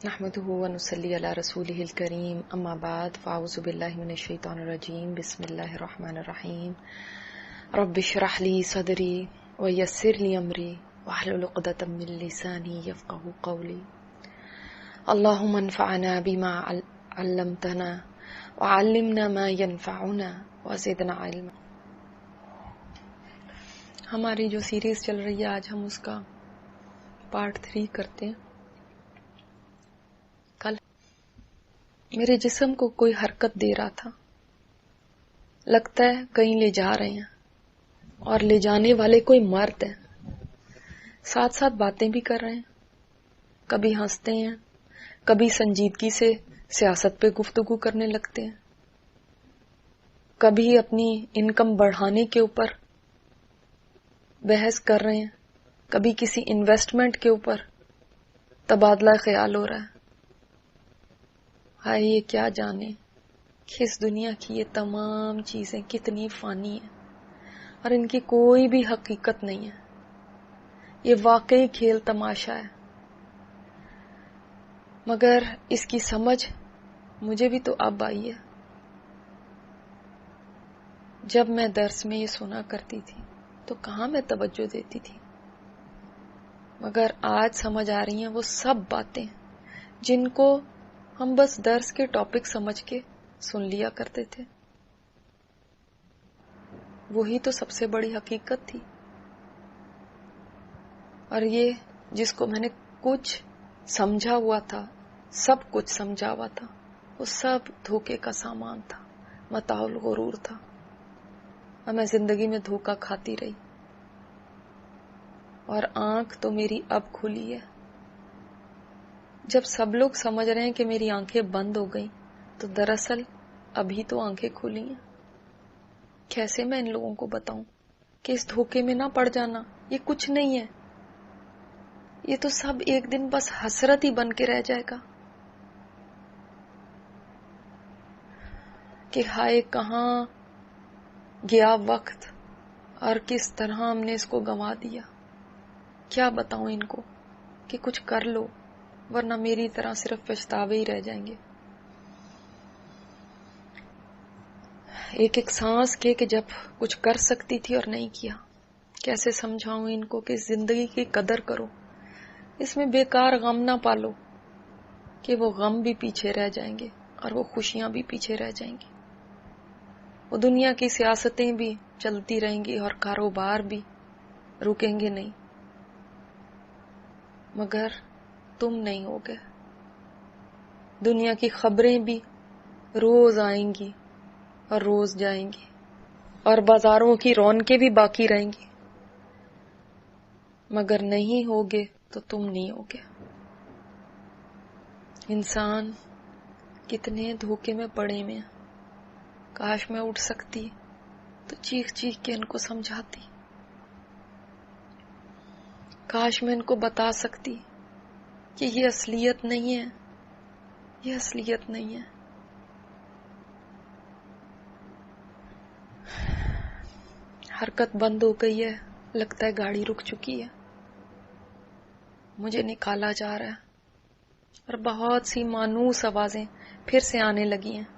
نحمده ونصلي على رسوله الكريم اما بعد فاعوذ بالله من الشيطان الرجيم بسم الله الرحمن الرحيم رب اشرح لي صدري ويسر لي امري واحلل عقدة من لساني يفقهوا قولي اللهم انفعنا بما علمتنا وعلمنا ما ينفعنا وزدنا علما. ہماری جو سیریز چل رہی ہے آج ہم اس کا پارٹ 3 کرتے ہیں. کل میرے جسم کو کوئی حرکت دے رہا تھا، لگتا ہے کہیں لے جا رہے ہیں اور لے جانے والے کوئی مرد ہیں. ساتھ ساتھ باتیں بھی کر رہے ہیں، کبھی ہنستے ہیں، کبھی سنجیدگی سے سیاست پہ گفتگو کرنے لگتے ہیں، کبھی اپنی انکم بڑھانے کے اوپر بحث کر رہے ہیں، کبھی کسی انویسٹمنٹ کے اوپر تبادلہ خیال ہو رہا ہے. ہائے یہ کیا جانے کہ اس دنیا کی یہ تمام چیزیں کتنی فانی ہیں اور ان کی کوئی بھی حقیقت نہیں ہے. یہ واقعی کھیل تماشا ہے، مگر اس کی سمجھ مجھے بھی تو اب آئی ہے. جب میں درس میں یہ سنا کرتی تھی تو کہاں میں توجہ دیتی تھی، مگر آج سمجھ آ رہی ہیں وہ سب باتیں جن کو ہم بس درس کے ٹاپک سمجھ کے سن لیا کرتے تھے. وہی تو سب سے بڑی حقیقت تھی. اور یہ جس کو میں نے کچھ سمجھا ہوا تھا، سب کچھ سمجھا ہوا تھا، وہ سب دھوکے کا سامان تھا، متاع الغرور تھا. اور میں زندگی میں دھوکا کھاتی رہی، اور آنکھ تو میری اب کھلی ہے. جب سب لوگ سمجھ رہے ہیں کہ میری آنکھیں بند ہو گئیں تو دراصل ابھی تو آنکھیں کھلی ہیں. کیسے میں ان لوگوں کو بتاؤں کہ اس دھوکے میں نہ پڑ جانا، یہ کچھ نہیں ہے، یہ تو سب ایک دن بس حسرت ہی بن کے رہ جائے گا کہ ہائے کہاں گیا وقت اور کس طرح ہم نے اس کو گنوا دیا. کیا بتاؤں ان کو کہ کچھ کر لو ورنہ میری طرح صرف پچھتاوے ہی رہ جائیں گے. ایک ایک سانس کے کہ جب کچھ کر سکتی تھی اور نہیں کیا. کیسے سمجھاؤں ان کو کہ زندگی کی قدر کرو، اس میں بیکار غم نہ پالو کہ وہ غم بھی پیچھے رہ جائیں گے اور وہ خوشیاں بھی پیچھے رہ جائیں گی. وہ دنیا کی سیاستیں بھی چلتی رہیں گی اور کاروبار بھی رکیں گے نہیں، مگر تم نہیں ہوگے. دنیا کی خبریں بھی روز آئیں گی اور روز جائیں گی، اور بازاروں کی رونقیں بھی باقی رہیں گی، مگر نہیں ہوگے تو تم نہیں ہوگے. انسان کتنے دھوکے میں پڑے میں. کاش میں اٹھ سکتی تو چیخ چیخ کے ان کو سمجھاتی. کاش میں ان کو بتا سکتی کہ یہ اصلیت نہیں ہے، یہ اصلیت نہیں ہے. حرکت بند ہو گئی ہے، لگتا ہے گاڑی رک چکی ہے. مجھے نکالا جا رہا ہے اور بہت سی مانوس آوازیں پھر سے آنے لگی ہیں.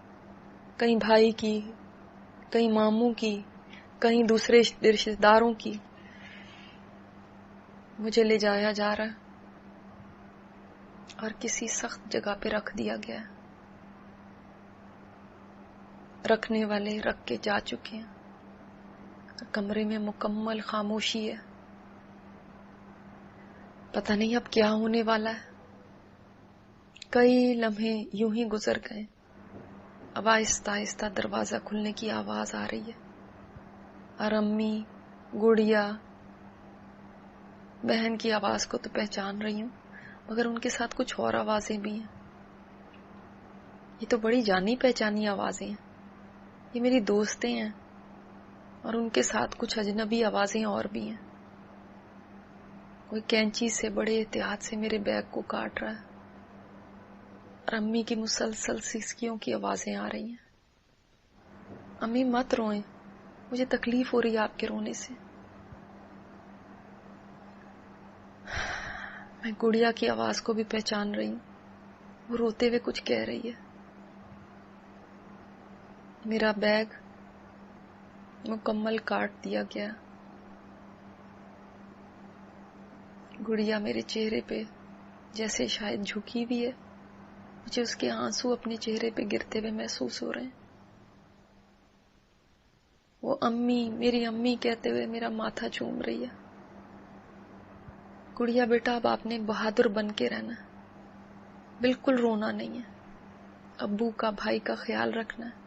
کہیں بھائی کی، کہیں ماموں کی، کہیں دوسرے رشتہ داروں کی. مجھے لے جایا جا رہا ہے اور کسی سخت جگہ پہ رکھ دیا گیا ہے. رکھنے والے رکھ کے جا چکے ہیں. کمرے میں مکمل خاموشی ہے. پتہ نہیں اب کیا ہونے والا ہے. کئی لمحے یوں ہی گزر گئے. اب آہستہ آہستہ دروازہ کھلنے کی آواز آ رہی ہے، اور امی، گڑیا، بہن کی آواز کو تو پہچان رہی ہوں، مگر ان کے ساتھ کچھ اور آوازیں بھی ہیں. یہ تو بڑی جانی پہچانی آوازیں ہیں. یہ میری دوستیں ہیں اور ان کے ساتھ کچھ اجنبی آوازیں اور بھی ہیں. کوئی کینچی سے بڑے احتیاط سے میرے بیگ کو کاٹ رہا ہے، اور امی کی مسلسل سسکیوں کی آوازیں آ رہی ہیں. امی مت روئیں، مجھے تکلیف ہو رہی ہے آپ کے رونے سے. میں گڑیا کی آواز کو بھی پہچان رہی ہوں. وہ روتے ہوئے کچھ کہہ رہی ہے. میرا بیگ مکمل کاٹ دیا گیا. گڑیا میرے چہرے پہ جیسے شاید جھکی ہوئی ہے. مجھے اس کے آنسو اپنے چہرے پہ گرتے ہوئے محسوس ہو رہے ہیں. وہ امی، میری امی کہتے ہوئے میرا ماتھا چوم رہی ہے. گڑیا بیٹا اب آپ نے بہادر بن کے رہنا ہے، بالکل رونا نہیں ہے، ابو کا بھائی کا خیال رکھنا ہے.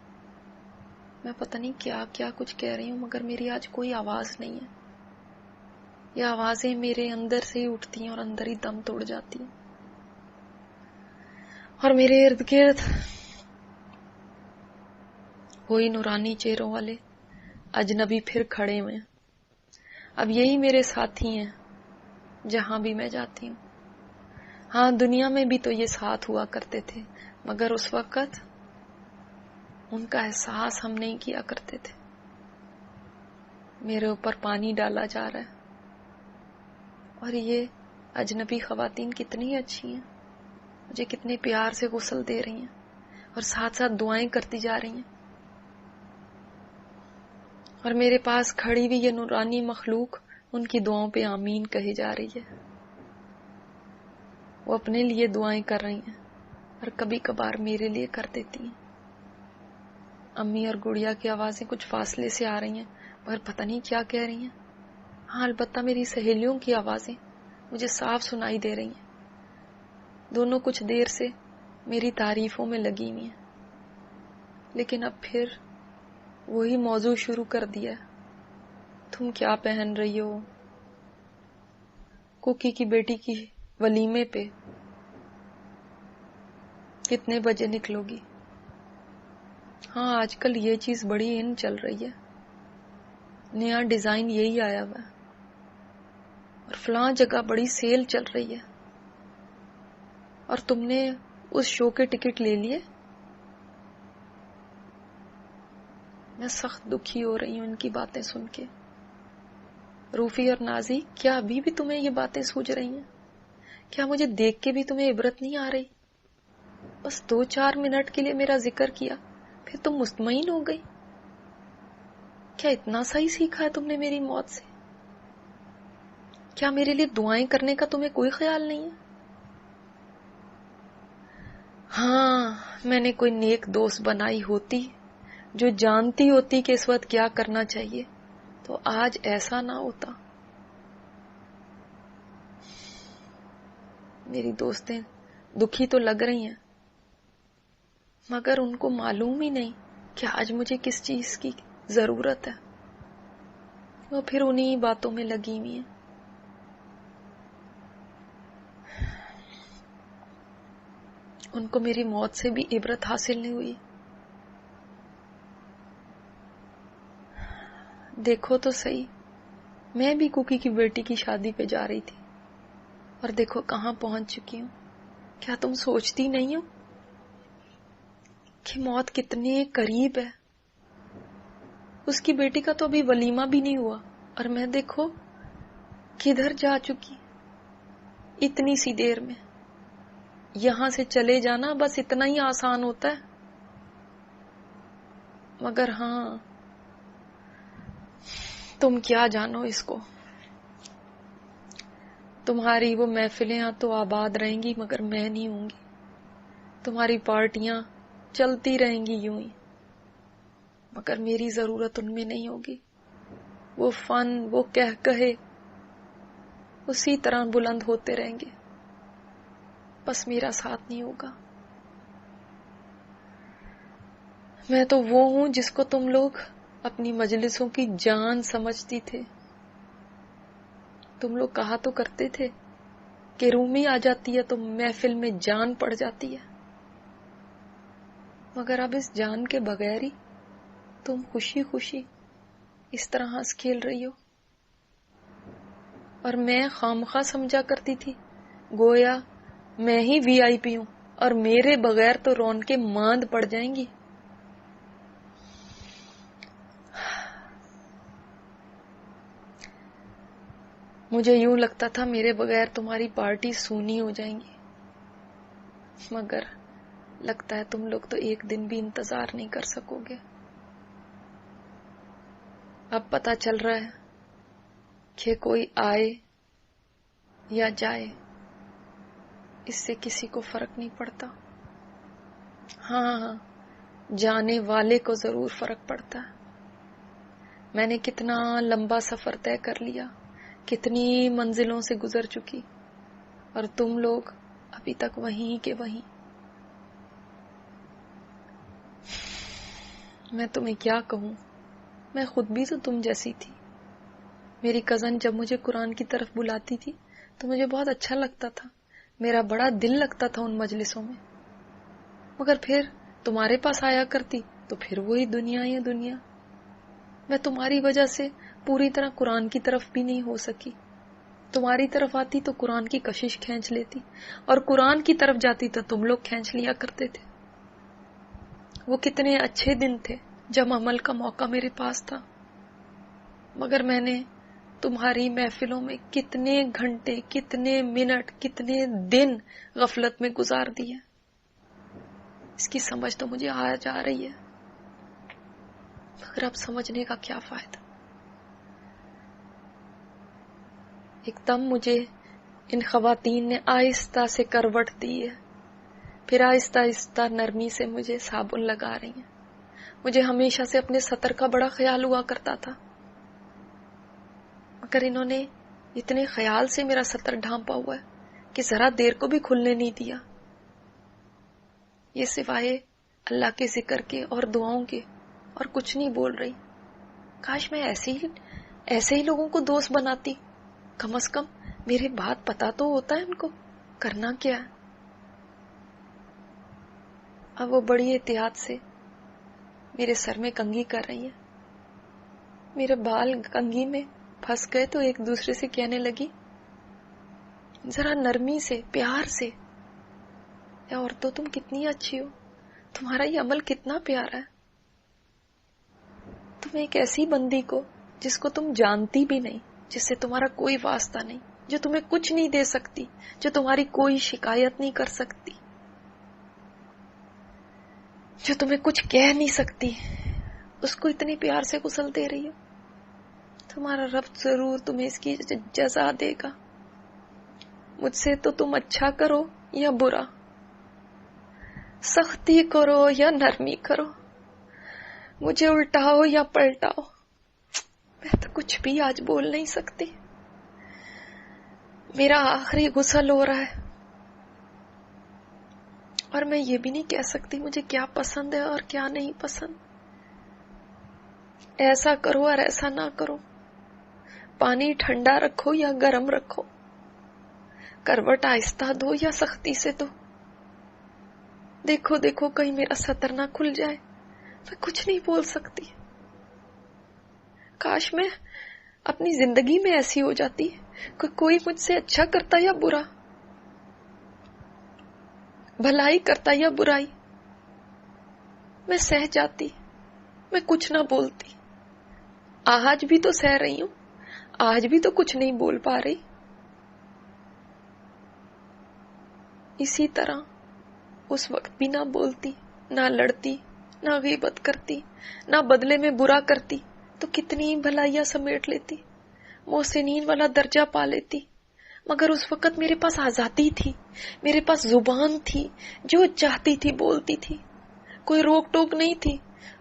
میں پتہ نہیں کیا کیا کچھ کہہ رہی ہوں، مگر میری آج کوئی آواز نہیں ہے. یہ آوازیں میرے اندر سے ہی اٹھتی ہیں اور اندر ہی دم توڑ جاتی ہیں. اور میرے ارد گرد وہی نورانی چہروں والے اجنبی پھر کھڑے ہوئے ہیں. اب یہی میرے ساتھی ہیں جہاں بھی میں جاتی ہوں. ہاں، دنیا میں بھی تو یہ ساتھ ہوا کرتے تھے، مگر اس وقت ان کا احساس ہم نہیں کیا کرتے تھے. میرے اوپر پانی ڈالا جا رہا ہے اور یہ اجنبی خواتین کتنی اچھی ہیں، مجھے کتنے پیار سے غسل دے رہی ہیں اور ساتھ ساتھ دعائیں کرتی جا رہی ہیں. اور میرے پاس کھڑی ہوئی یہ نورانی مخلوق ان کی دعاؤں پہ آمین کہی جا رہی ہے. وہ اپنے لیے دعائیں کر رہی ہیں اور کبھی کبھار میرے لیے کر دیتی ہیں. امی اور گڑیا کی آوازیں کچھ فاصلے سے آ رہی ہیں مگر پتہ نہیں کیا کہہ رہی ہیں. ہاں، البتہ میری سہیلیوں کی آوازیں مجھے صاف سنائی دے رہی ہیں. دونوں کچھ دیر سے میری تعریفوں میں لگی ہوئی ہیں، لیکن اب پھر وہی موضوع شروع کر دیا. تم کیا پہن رہی ہو؟ کوکی کی بیٹی کی ولیمے پہ کتنے بجے نکلو گی؟ ہاں، آج کل یہ چیز بڑی ان چل رہی ہے، نیا ڈیزائن یہی آیا ہوا ہے، اور فلاں جگہ بڑی سیل چل رہی ہے. اور تم نے اس شو کے ٹکٹ لے لیے؟ میں سخت دکھی ہو رہی ہوں ان کی باتیں سن کے. روفی اور نازی، کیا ابھی بھی تمہیں یہ باتیں سوجھ رہی ہیں؟ کیا مجھے دیکھ کے بھی تمہیں عبرت نہیں آ رہی؟ بس 2-4 منٹ کے لیے میرا ذکر کیا، پھر تم مطمئن ہو گئی. کیا اتنا سا ہی سیکھا ہے تم نے میری موت سے؟ کیا میرے لیے دعائیں کرنے کا تمہیں کوئی خیال نہیں ہے؟ ہاں، میں نے کوئی نیک دوست بنائی ہوتی جو جانتی ہوتی کہ اس وقت کیا کرنا چاہیے تو آج ایسا نہ ہوتا. میری دوستیں دکھی تو لگ رہی ہیں، مگر ان کو معلوم ہی نہیں کہ آج مجھے کس چیز کی ضرورت ہے. وہ پھر انہی باتوں میں لگی ہوئی ہیں. ان کو میری موت سے بھی عبرت حاصل نہیں ہوئی. دیکھو تو صحیح، میں بھی کوکی کی بیٹی کی شادی پہ جا رہی تھی اور دیکھو کہاں پہنچ چکی ہوں. کیا تم سوچتی نہیں ہو کہ موت کتنے قریب ہے؟ اس کی بیٹی کا تو ابھی ولیمہ بھی نہیں ہوا اور میں دیکھو کدھر جا چکی اتنی سی دیر میں. یہاں سے چلے جانا بس اتنا ہی آسان ہوتا ہے، مگر ہاں، تم کیا جانو اس کو. تمہاری وہ محفلیں تو آباد رہیں گی مگر میں نہیں ہوں گی. تمہاری پارٹیاں چلتی رہیں گی یوں ہی، مگر میری ضرورت ان میں نہیں ہوگی. وہ فن، وہ کہے اسی طرح بلند ہوتے رہیں گے، بس میرا ساتھ نہیں ہوگا. میں تو وہ ہوں جس کو تم لوگ اپنی مجلسوں کی جان سمجھتی تھے. تم لوگ کہا تو کرتے تھے کہ رومی آ جاتی ہے تو محفل میں جان پڑ جاتی ہے، مگر اب اس جان کے بغیر ہی تم خوشی خوشی اس طرح ہنس کھیل رہی ہو. اور میں خامخواہ سمجھا کرتی تھی گویا میں ہی وی آئی پی ہوں اور میرے بغیر تو رونقیں ماند پڑ جائیں گی. مجھے یوں لگتا تھا میرے بغیر تمہاری پارٹی سونی ہو جائیں گی. مگر لگتا ہے تم لوگ تو ایک دن بھی انتظار نہیں کر سکو گے. اب پتا چل رہا ہے کہ کوئی آئے یا جائے اس سے کسی کو فرق نہیں پڑتا. ہاں، جانے والے کو ضرور فرق پڑتا ہے. میں نے کتنا لمبا سفر طے کر لیا، کتنی منزلوں سے گزر چکی، اور تم لوگ ابھی تک وہیں کے وہیں. میں تمہیں کیا کہوں، میں خود بھی تو تم جیسی تھی. میری کزن جب مجھے قرآن کی طرف بلاتی تھی تو مجھے بہت اچھا لگتا تھا، میرا بڑا دل لگتا تھا ان مجلسوں میں. مگر پھر تمہارے پاس آیا کرتی تو پھر وہی دنیا یا دنیا. میں تمہاری وجہ سے پوری طرح قرآن کی طرف بھی نہیں ہو سکی. تمہاری طرف آتی تو قرآن کی کشش کھینچ لیتی، اور قرآن کی طرف جاتی تو تم لوگ کھینچ لیا کرتے تھے. وہ کتنے اچھے دن تھے جب عمل کا موقع میرے پاس تھا. مگر میں نے تمہاری محفلوں میں کتنے گھنٹے، کتنے منٹ، کتنے دن غفلت میں گزار دیے. اس کی سمجھ تو مجھے آ جا رہی ہے، مگر اب سمجھنے کا کیا فائدہ. ایک دم مجھے ان خواتین نے آہستہ سے کروٹ دی ہے، پھر آہستہ آہستہ نرمی سے مجھے صابن لگا رہی ہیں. مجھے ہمیشہ سے اپنے سطر کا بڑا خیال ہوا کرتا تھا، مگر انہوں نے اتنے خیال سے میرا سطر ڈھانپا ہوا ہے کہ ذرا دیر کو بھی کھلنے نہیں دیا. یہ سوائے اللہ کے ذکر کے اور دعاؤں کے اور کچھ نہیں بول رہی. کاش میں ایسے ہی لوگوں کو دوست بناتی. کم از کم میرے بات پتا تو ہوتا ہے ان کو کرنا کیا ہے. اب وہ بڑی احتیاط سے میرے سر میں کنگھی کر رہی ہے. میرے بال کنگھی میں پھنس گئے تو ایک دوسرے سے کہنے لگی ذرا نرمی سے، پیار سے، اے عورتوں تم کتنی اچھی ہو، تمہارا یہ عمل کتنا پیارا ہے. تم ایک ایسی بندی کو جس کو تم جانتی بھی نہیں، جس سے تمہارا کوئی واسطہ نہیں، جو تمہیں کچھ نہیں دے سکتی، جو تمہاری کوئی شکایت نہیں کر سکتی، جو تمہیں کچھ کہہ نہیں سکتی، اس کو اتنے پیار سے غسل دے رہی ہو. تمہارا رب ضرور تمہیں اس کی جزا دے گا. مجھ سے تو تم اچھا کرو یا برا، سختی کرو یا نرمی کرو، مجھے الٹاؤ یا پلٹاؤ، میں تو کچھ بھی آج بول نہیں سکتی. میرا آخری غسل ہو رہا ہے، اور میں یہ بھی نہیں کہہ سکتی مجھے کیا پسند ہے اور کیا نہیں پسند. ایسا کرو اور ایسا نہ کرو، پانی ٹھنڈا رکھو یا گرم رکھو، کروٹ آہستہ دو یا سختی سے دو. دیکھو دیکھو کہیں میرا سطر نہ کھل جائے. میں کچھ نہیں بول سکتی. کاش میں اپنی زندگی میں ایسی ہو جاتی کہ کوئی مجھ سے اچھا کرتا یا برا، بھلائی کرتا یا برائی، میں سہ جاتی، میں کچھ نہ بولتی. آج بھی تو سہ رہی ہوں، آج بھی تو کچھ نہیں بول پا رہی. اسی طرح اس وقت بھی نہ بولتی، نہ لڑتی، نہ غیبت کرتی، نہ بدلے میں برا کرتی تو کتنی بھلائیاں سمیٹ لیتی، محسنین والا درجہ پا لیتی. مگر اس وقت میرے پاس آزادی تھی، میرے پاس زبان تھی، جو چاہتی تھی بولتی تھی، کوئی روک ٹوک نہیں تھی.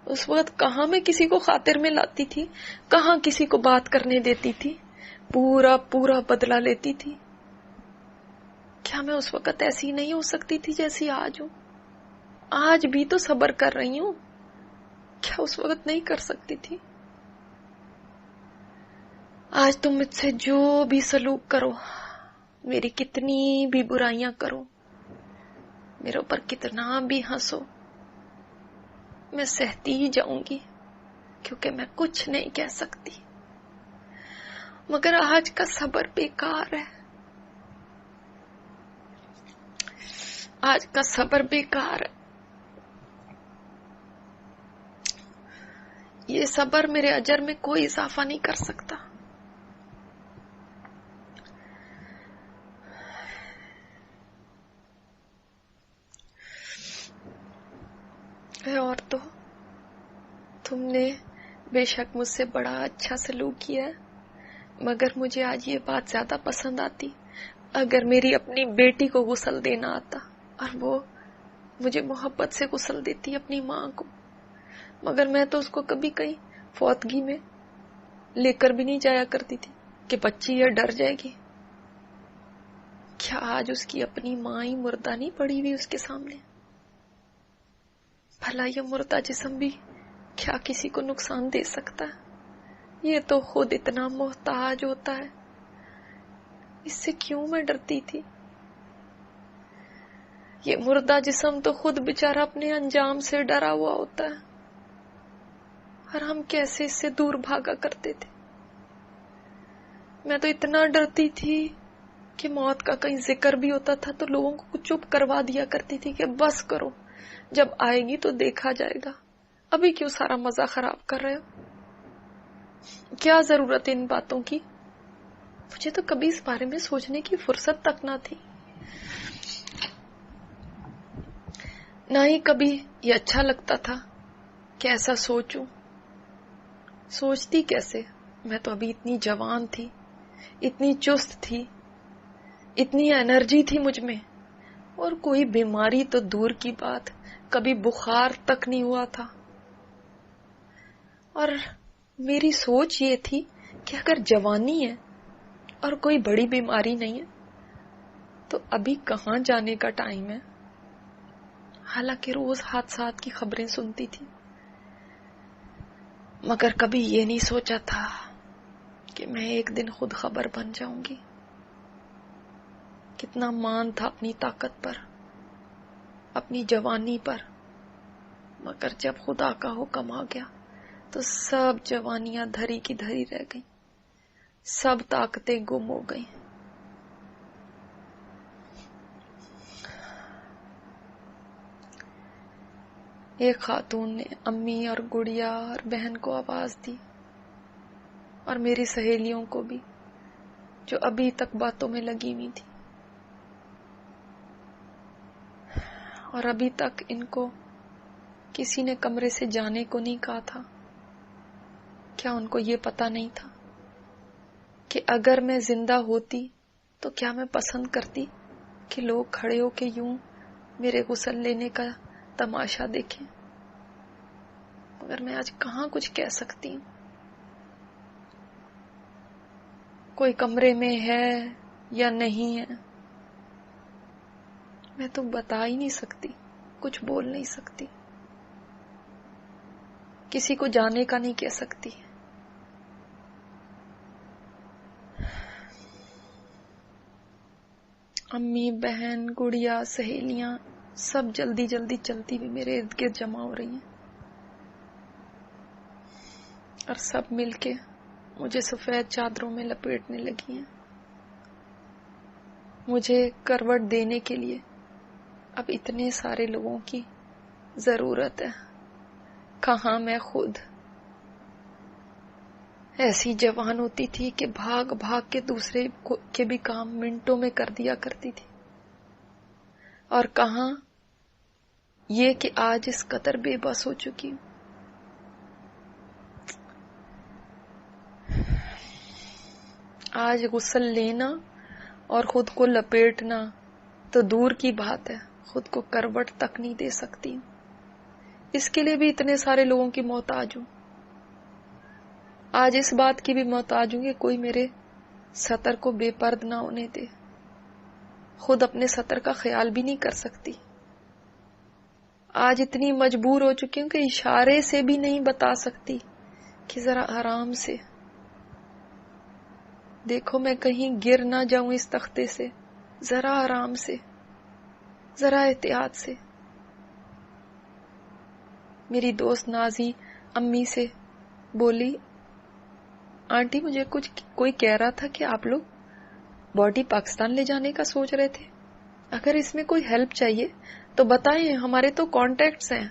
اس وقت کہاں میں کسی کو خاطر میں لاتی تھی، کہاں کسی کو بات کرنے دیتی تھی، پورا پورا بدلہ لیتی تھی. کیا میں اس وقت ایسی نہیں ہو سکتی تھی جیسی آج ہوں؟ آج بھی تو صبر کر رہی ہوں، کیا اس وقت نہیں کر سکتی تھی؟ آج تم مجھ سے جو بھی سلوک کرو، میری کتنی بھی برائیاں کرو، میرے اوپر کتنا بھی ہنسو، میں سہتی ہی جاؤں گی، کیونکہ میں کچھ نہیں کہہ سکتی. مگر آج کا صبر بیکار ہے، آج کا صبر بیکار ہے. یہ صبر میرے اجر میں کوئی اضافہ نہیں کر سکتا. اور تو تم نے بے شک مجھ سے بڑا اچھا سلوک کیا ہے، مگر مجھے آج یہ بات زیادہ پسند آتی اگر میری اپنی بیٹی کو غسل دینا آتا اور وہ مجھے محبت سے غسل دیتی اپنی ماں کو، مگر میں تو اس کو کبھی کہیں فوتگی میں لے کر بھی نہیں جایا کرتی تھی کہ بچی یہ ڈر جائے گی۔ کیا آج اس کی اپنی ماں ہی مردہ نہیں پڑی ہوئی اس کے سامنے؟ بھلا یہ مردہ جسم بھی کیا کسی کو نقصان دے سکتا ہے؟ یہ تو خود اتنا محتاج ہوتا ہے، اس سے کیوں میں ڈرتی تھی؟ یہ مردہ جسم تو خود بیچارہ اپنے انجام سے ڈرا ہوا ہوتا ہے، اور ہم کیسے اس سے دور بھاگا کرتے تھے۔ میں تو اتنا ڈرتی تھی کہ موت کا کہیں ذکر بھی ہوتا تھا تو لوگوں کو چپ کروا دیا کرتی تھی کہ بس کرو، جب آئے گی تو دیکھا جائے گا، ابھی کیوں سارا مزہ خراب کر رہے ہو؟ کیا ضرورت ہے ان باتوں کی؟ مجھے تو کبھی اس بارے میں سوچنے کی فرصت تک نہ تھی، نہ ہی کبھی یہ اچھا لگتا تھا کہ ایسا سوچوں۔ سوچتی کیسے؟ میں تو ابھی اتنی جوان تھی، اتنی چست تھی، اتنی انرجی تھی مجھ میں، اور کوئی بیماری تو دور کی بات، کبھی بخار تک نہیں ہوا تھا۔ اور میری سوچ یہ تھی کہ اگر جوانی ہے اور کوئی بڑی بیماری نہیں ہے تو ابھی کہاں جانے کا ٹائم ہے؟ حالانکہ روز حادثات کی خبریں سنتی تھی، مگر کبھی یہ نہیں سوچا تھا کہ میں ایک دن خود خبر بن جاؤں گی۔ کتنا مان تھا اپنی طاقت پر، اپنی جوانی پر، مگر جب خدا کا حکم آ گیا تو سب جوانیاں دھری کی دھری رہ گئیں، سب طاقتیں گم ہو گئیں۔ ایک خاتون نے امی اور گڑیا اور بہن کو آواز دی، اور میری سہیلیوں کو بھی جو ابھی تک باتوں میں لگی ہوئی تھی، اور ابھی تک ان کو کسی نے کمرے سے جانے کو نہیں کہا تھا۔ کیا ان کو یہ پتا نہیں تھا کہ اگر میں زندہ ہوتی تو کیا میں پسند کرتی کہ لوگ کھڑے ہو کے یوں میرے غسل لینے کا تماشا دیکھیں؟ مگر میں آج کہاں کچھ کہہ سکتی ہوں؟ کوئی کمرے میں ہے یا نہیں ہے میں تو بتا ہی نہیں سکتی، کچھ بول نہیں سکتی، کسی کو جانے کا نہیں کہہ سکتی۔ امی، بہن، گڑیا، سہیلیاں سب جلدی جلدی چلتی ہوئی میرے ارد گرد جمع ہو رہی ہیں، اور سب مل کے مجھے سفید چادروں میں لپیٹنے لگی ہیں۔ مجھے کروٹ دینے کے لیے اب اتنے سارے لوگوں کی ضرورت ہے، کہاں میں خود ایسی جوان ہوتی تھی کہ بھاگ بھاگ کے دوسرے کے بھی کام منٹوں میں کر دیا کرتی تھی، اور کہاں یہ کہ آج اس قدر بے بس ہو چکی ہوں۔ آج غسل لینا اور خود کو لپیٹنا تو دور کی بات ہے، خود کو کروٹ تک نہیں دے سکتی ہوں، اس کے لیے بھی اتنے سارے لوگوں کی محتاج ہوں۔ آج اس بات کی بھی محتاج ہوں کہ کوئی میرے سطر کو بے پرد نہ ہونے دے، خود اپنے سطر کا خیال بھی نہیں کر سکتی۔ آج اتنی مجبور ہو چکی ہوں کہ اشارے سے بھی نہیں بتا سکتی کہ ذرا آرام سے دیکھو میں کہیں گر نہ جاؤں اس تختے سے، ذرا آرام سے، ذرا احتیاط سے۔ میری دوست نازی امی سے بولی، آنٹی مجھے کوئی کہہ رہا تھا کہ آپ لوگ باڈی پاکستان لے جانے کا سوچ رہے تھے، اگر اس میں کوئی ہیلپ چاہیے تو بتائیں، ہمارے تو کانٹیکٹس ہیں،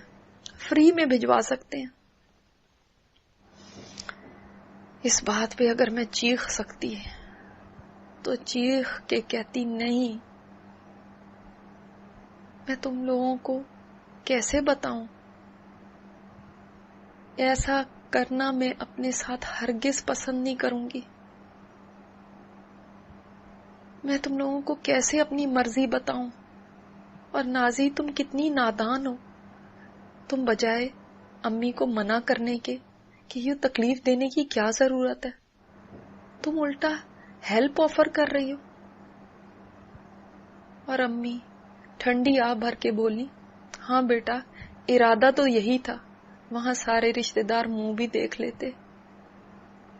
فری میں بھجوا سکتے ہیں۔ اس بات پہ اگر میں چیخ سکتی تو چیخ کے کہتی، نہیں، میں تم لوگوں کو کیسے بتاؤں ایسا کرنا میں اپنے ساتھ ہرگز پسند نہیں کروں گی. میں تم لوگوں کو کیسے اپنی مرضی بتاؤں؟ اور نازی تم کتنی نادان ہو. تم بجائے امی کو منع کرنے کے کہ یہ تکلیف دینے کی کیا ضرورت ہے، تم الٹا ہیلپ آفر کر رہی ہو. اور امی ٹھنڈی آہ بھر کے بولی، ہاں بیٹا، ارادہ تو یہی تھا. وہاں سارے رشتے دار منہ بھی دیکھ لیتے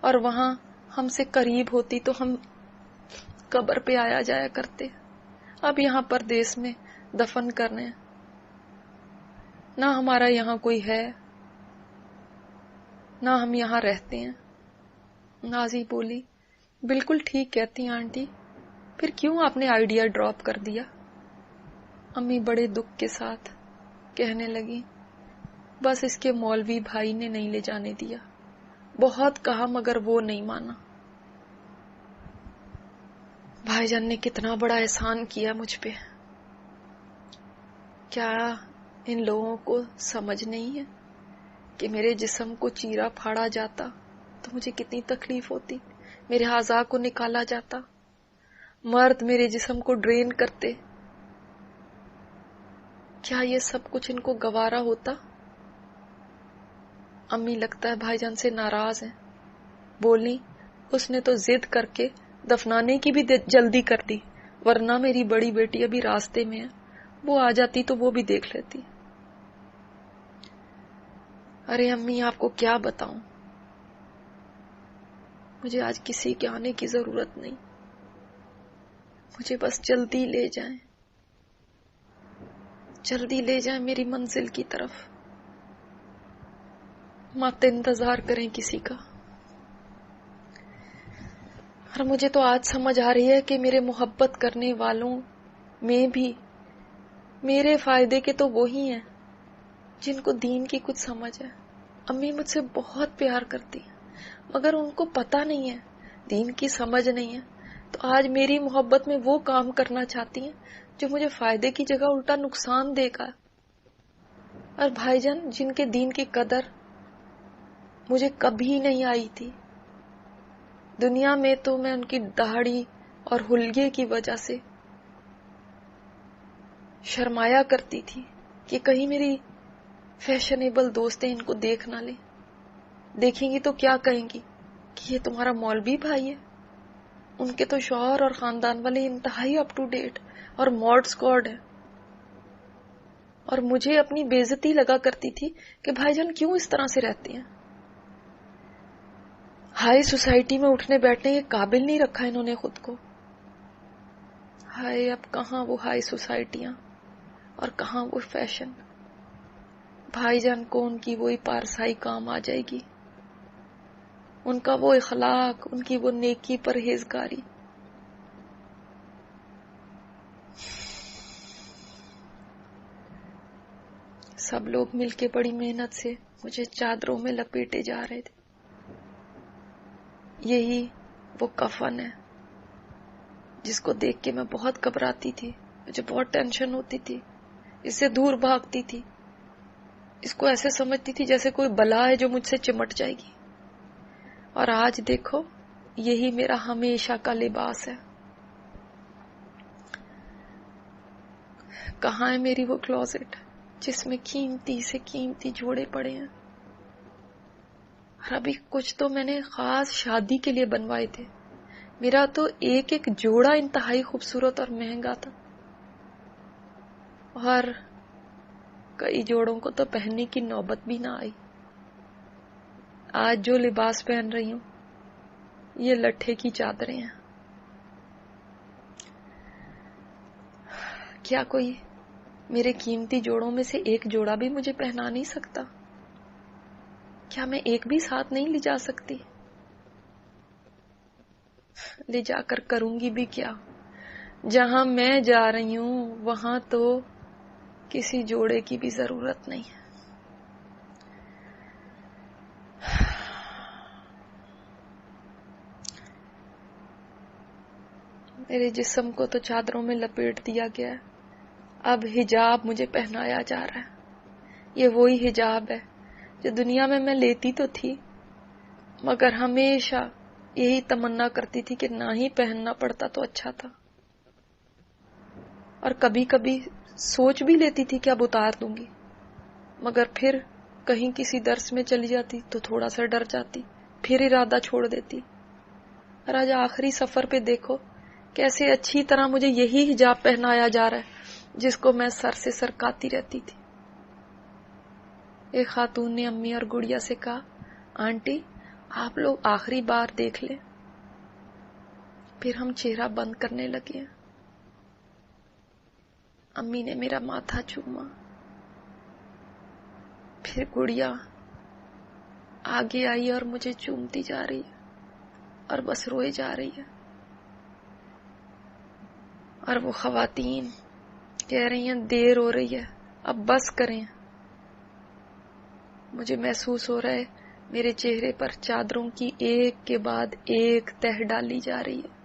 اور وہاں ہم سے قریب ہوتی تو ہم قبر پہ آیا جایا کرتے. اب یہاں پردیس میں دفن کرنے، نہ ہمارا یہاں کوئی ہے نہ ہم یہاں رہتے ہیں. نازی بولی، بالکل ٹھیک کہتی ہیں آنٹی، پھر کیوں آپ نے آئیڈیا ڈراپ کر دیا؟ امی بڑے دکھ کے ساتھ کہنے لگی، بس اس کے مولوی بھائی نے نہیں لے جانے دیا. بہت کہا مگر وہ نہیں مانا. بھائی جان نے کتنا بڑا احسان کیا مجھ پہ. کیا ان لوگوں کو سمجھ نہیں ہے کہ میرے جسم کو چیرا پھاڑا جاتا تو مجھے کتنی تکلیف ہوتی، میرے اعضاء کو نکالا جاتا، مرد میرے جسم کو ڈرین کرتے، کیا یہ سب کچھ ان کو گوارا ہوتا؟ امی لگتا ہے بھائی جان سے ناراض ہیں. بولی، اس نے تو ضد کر کے دفنانے کی بھی جلدی کر دی، ورنہ میری بڑی بیٹی ابھی راستے میں ہے، وہ آ جاتی تو وہ بھی دیکھ لیتی. ارے امی آپ کو کیا بتاؤں، مجھے آج کسی کے آنے کی ضرورت نہیں، مجھے بس جلدی لے جائیں، جلدی لے جائیں میری منزل کی طرف، مت انتظار کریں کسی کا. اور مجھے تو آج سمجھ آ رہی ہے کہ میرے محبت کرنے والوں میں بھی میرے فائدے کے تو وہی ہیں جن کو دین کی کچھ سمجھ ہے. امی مجھ سے بہت پیار کرتی ہیں مگر ان کو پتہ نہیں ہے، دین کی سمجھ نہیں ہے، تو آج میری محبت میں وہ کام کرنا چاہتی ہیں جو مجھے فائدے کی جگہ الٹا نقصان دے گا. اور بھائی جان جن کے دین کی قدر مجھے کبھی نہیں آئی تھی دنیا میں، تو میں ان کی داڑھی اور حلیے کی وجہ سے شرمایا کرتی تھی کہ کہیں میری فیشنیبل دوستیں ان کو دیکھ نہ لیں، دیکھیں گی تو کیا کہیں گی کہ یہ تمہارا مولوی بھائی ہے. ان کے تو شوہر اور خاندان والے انتہائی اپ ٹو ڈیٹ اور ماڈ اسکواڈ ہے. اور مجھے اپنی بےعزتی لگا کرتی تھی کہ بھائی جان کیوں اس طرح سے رہتے ہیں. ہائی سوسائٹی میں اٹھنے بیٹھنے کے قابل نہیں رکھا انہوں نے خود کو. ہائے اب کہاں وہ ہائی سوسائٹیاں اور کہاں وہ فیشن. بھائی جان کو ان کی وہی پارسائی کام آ جائے گی، ان کا وہ اخلاق، ان کی وہ نیکی پرہیزگاری. سب لوگ مل کے بڑی محنت سے مجھے چادروں میں لپیٹے جا رہے تھے. یہی وہ کفن ہے جس کو دیکھ کے میں بہت گھبراتی تھی، مجھے بہت ٹینشن ہوتی تھی، اس سے دور بھاگتی تھی، اس کو ایسے سمجھتی تھی جیسے کوئی بلا ہے جو مجھ سے چمٹ جائے گی. اور آج دیکھو یہی میرا ہمیشہ کا لباس ہے. کہاں ہے میری وہ کلوزٹ جس میں قیمتی سے قیمتی جوڑے پڑے ہیں. اور ابھی کچھ تو میں نے خاص شادی کے لیے بنوائے تھے، میرا تو ایک ایک جوڑا انتہائی خوبصورت اور مہنگا تھا، اور کئی جوڑوں کو تو پہننے کی نوبت بھی نہ آئی. آج جو لباس پہن رہی ہوں یہ لٹھے کی چادریں ہیں. کیا کوئی میرے قیمتی جوڑوں میں سے ایک جوڑا بھی مجھے پہنا نہیں سکتا؟ کیا میں ایک بھی ساتھ نہیں لے جا سکتی؟ لے جا کر کروں گی بھی کیا؟ جہاں میں جا رہی ہوں وہاں تو کسی جوڑے کی بھی ضرورت نہیں ہے. میرے جسم کو تو چادروں میں لپیٹ دیا گیا ہے، اب حجاب مجھے پہنایا جا رہا ہے. یہ وہی حجاب ہے جو دنیا میں لیتی تو تھی، مگر ہمیشہ یہی تمنا کرتی تھی کہ نہ ہی پہننا پڑتا تو اچھا تھا، اور کبھی کبھی سوچ بھی لیتی تھی کہ اب اتار دوں گی، مگر پھر کہیں کسی درس میں چلی جاتی تو تھوڑا سا ڈر جاتی، پھر ارادہ چھوڑ دیتی۔ اور آج آخری سفر پہ دیکھو کیسے اچھی طرح مجھے یہی حجاب پہنایا جا رہا ہے جس کو میں سر سے سرکاتی رہتی تھی۔ ایک خاتون نے امی اور گڑیا سے کہا، آنٹی آپ لوگ آخری بار دیکھ لیں۔ پھر ہم چہرہ بند کرنے لگے۔ امی نے میرا ماتھا چوما، پھر گڑیا آگے آئی اور مجھے چومتی جا رہی ہے اور بس روئے جا رہی ہے، اور وہ خواتین کہہ رہی ہیں دیر ہو رہی ہے اب بس کریں۔ مجھے محسوس ہو رہا ہے میرے چہرے پر چادروں کی ایک کے بعد ایک تہہ ڈالی جا رہی ہے،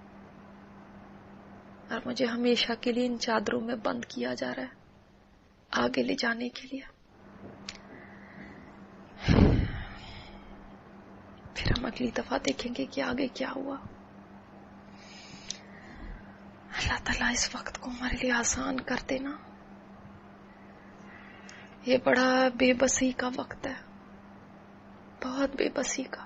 اور مجھے ہمیشہ کے لیے ان چادروں میں بند کیا جا رہا ہے آگے لے جانے کے لیے۔ پھر ہم اگلی دفعہ دیکھیں گے کہ آگے کیا ہوا۔ اللہ تعالیٰ اس وقت کو ہمارے لیے آسان کر دینا۔ یہ بڑا بے بسی کا وقت ہے، بہت بے بسی کا۔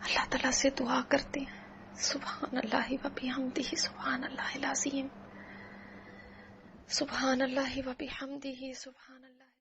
اللہ تعالیٰ سے دعا کرتے ہیں، سبحان اللہ و بحمدہ، سبحان اللہ العظیم، سبحان اللہ و بحمدہ، سبحان اللہ۔